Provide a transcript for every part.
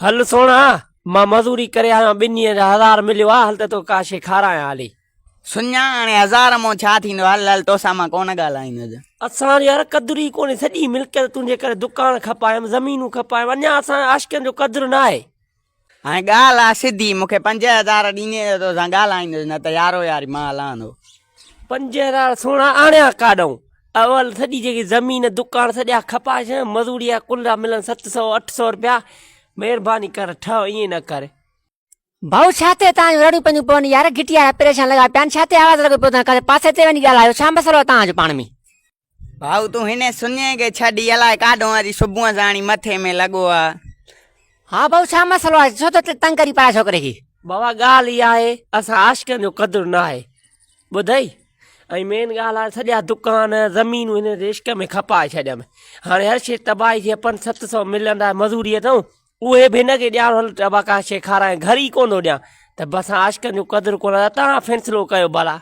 हल सोना मां मजूरी करे आयो 2,000 मिलियो आहे। हल त तो काशे खारायां हली। सुञा हाणे 1000 मां छा थींदो। हल हल तोसां मां कोन ॻाल्हाईंदुसि। असां यार कदुर ई कोन्हे। सॼी मिल्कियत तुंहिंजे करे दुकान खपायमि, ज़मीनूं खपायमि, अञा असां आशिकनि जो क़दुरु न आहे। हाणे ॻाल्हि आहे सिधी, मूंखे 5000 ॾींदे त तोसां ॻाल्हाईंदुसि, न त यारो यारी मां हलंदो। 5000 सोना आणिया काॾऊं? अवल सॼी जेकी ज़मीन दुकान सॼा खपाए छॾ। मज़ूरी जा कुल मिलनि 700-800 रुपया। महिरबानी कर ठह, ईअं न कर। भाऊ छा थियो तव्हांजो रड़ियूं पंहिंजूं पवनि यार? गिटिया परेशान लॻा पिया आहिनि, छा थियो? आवाज़ लॻो पियो तव्हां पासे ते वञी ॻाल्हायो। छा मसलो आहे तव्हांजो पाण में? भाऊ तूं हिन सुञे खे छॾी अलाए काॾो वरी सुबुह साणी मथे में लॻो आहे। हा भाऊ छा मसलो आहे? छो तो तंग करी पाया छोकिरे खे? बाबा ॻाल्हि इहा आहे, असां आशिकनि जो क़दुरु न आहे, ॿुधई। ऐं मेन ॻाल्हि आहे सॼा दुकान ज़मीनूं हिन इश्क में खपाए छॾियमि। हाणे हर शइ तबाही थी, 500-700 मिलंदा मज़ूरी अथऊं, उहे बि हिन खे ॾियां। हल टबा का शइ खाराए घर ई कोन थो ॾियां त बसि आशिकनि जो क़दुरु कोन। तव्हां फ़ैसिलो कयो भला।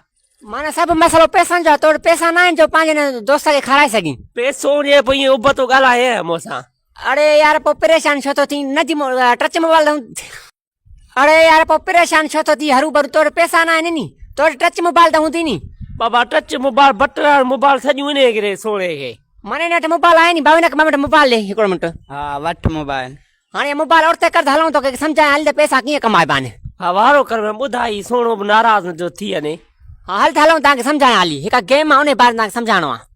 माना सभु मसलो पैसनि जो आहे? तोड़ पैसा न आहिनि जो पंहिंजे दोस्त खे खाराए सघीं? पैसो हुजे पोइ ईअं उब थो ॻाल्हाए मूंसां। अरे यार पोइ परेशान छो थो थी? न थी टच मोबाइल। अरे यार पोइ परेशान छो थो थी? हरू भरू तोड़ पैसा न आहिनि नी, तोड़ टच मोबाइल त हूंदी नी। बाबा टच मोबाइल बटण मोबाइल सॼियूं इन करे सोने खे माने नेट मोबाइल आहे नी। भाऊ हिनखे 2 मिंट मोबाइल ॾे, हिकिड़ो मिंट। हा वठि मोबाइल। हाणे मोबाइल औरते कर हलूं तो सम्झाए हल पैसा कीअं कमाइबा आहिनि। हा वारो कर ॿुधाई, सोनो बि नाराज़ न जो थी वञे। हा हल हलूं, तव्हांखे सम्झायां हली। हिकु गेम आहे उन बारे में तव्हांखे सम्झाइणो आहे।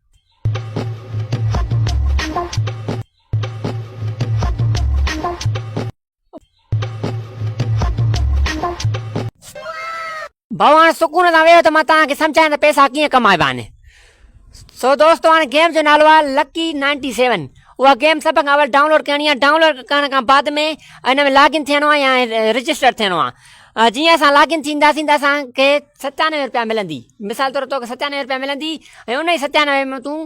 भाऊ हाणे सुकून सां वेहो त मां तव्हांखे सम्झायां त पैसा कीअं कमाइबा आहिनि। सो दोस्तो हाणे गेम जो नालो आहे लकी 97। उहा गेम सभ खां अवल डाउनलोड करणी आहे। डाउनलोड करण खां बाद में हिन में लॉगिन थियणो आहे या रजिस्टर थियणो आहे। जीअं असां लॉगिन थींदासीं त असांखे 97 रुपया मिलंदी। मिसाल तौर तोखे 97 रुपया मिलंदी ऐं उन ई 97 में तूं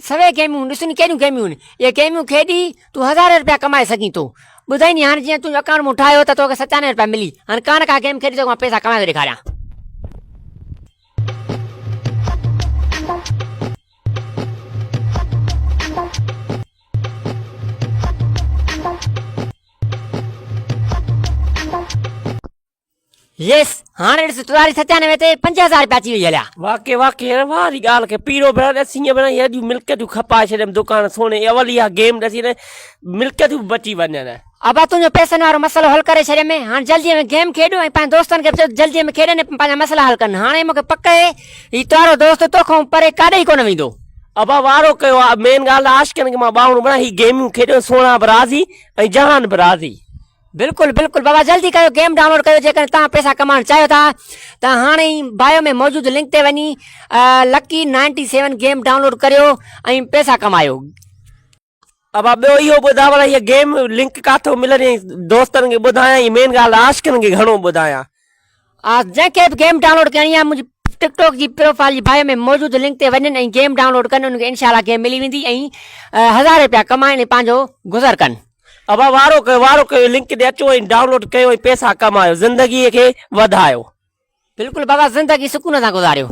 सभई गेमूं ॾिसनि कहिड़ियूं गेमियूं आहिनि। इहे गेमियूं खेॾी तूं 1000 रुपया कमाए सघीं थो। ॿुधाई नी हाणे जीअं तूं अकाउंट में ठाहियो त तोखे 97 रुपया मिली। हाणे का गेम खेॾी तो मां पैसा कमाए थो ॾेखारियां। यस हाणे ॾिस तुंहिंजी 97 ते 5000 रुपया अची वई हलिया। वाकई वाकई वारी ॻाल्हि खे पीरो भेण ॾसी ईअं भेण हेॾियूं मिल्कियतूं खपाए छॾियमि दुकान सोने। अवल इहा गेम ॾसी न मिल्कियतूं बि बची वञनि। अब तुंहिंजो पैसनि वारो मसलो हल करे छॾियमि। हाणे जल्दीअ में गेम खेॾो ऐं पंहिंजे दोस्तनि खे जल्दीअ में खेॾनि पंहिंजा मसला हल कनि। हाणे मूंखे पक आहे हीउ तुंहिंजो दोस्त तोखां परे काॾे ई कोन वेंदो। अबा वारो कयो आहे। मेन ॻाल्हि आहे आशिकनि खे मां ॿावणो बणां। हीअ गेमियूं खेॾियो, सोना बि राज़ी ऐं जहान बि राज़ी। बिल्कुलु बिल्कुलु बाबा जल्दी कयो, गेम डाउनलोड कयो जेकॾहिं तव्हां पैसा कमाइण चाहियो था त हाणे ई बायो में मौजूदु लिंक ते वञी लकी 97 गेम डाउनलोड करियो ऐं पैसा कमायो। अब ॿियो इहो ॿुधा भला हीअ गेम लिंक काथो मिलंदी? दोस्तनि खे ॿुधायां। मेन ॻाल्हि आशिकनि खे घणो ॿुधायां। जंहिंखे बि गेम डाउनलोड करणी आहे मुंहिंजी टिकटॉक जी प्रोफाइल जी बायो में मौजूदु लिंक ते वञनि ऐं गेम डाउनलोड कनि। उनखे इनशाला गेम मिली वेंदी ऐं 1000 रुपया कमाइण पंहिंजो गुज़र कनि। अब वारो कयो लिंक ते अचो ऐं डाउनलोड कयो ऐं पैसा कमायो, ज़िंदगीअ खे वधायो। बिल्कुलु बाबा ज़िंदगी सुकून सां गुज़ारियो।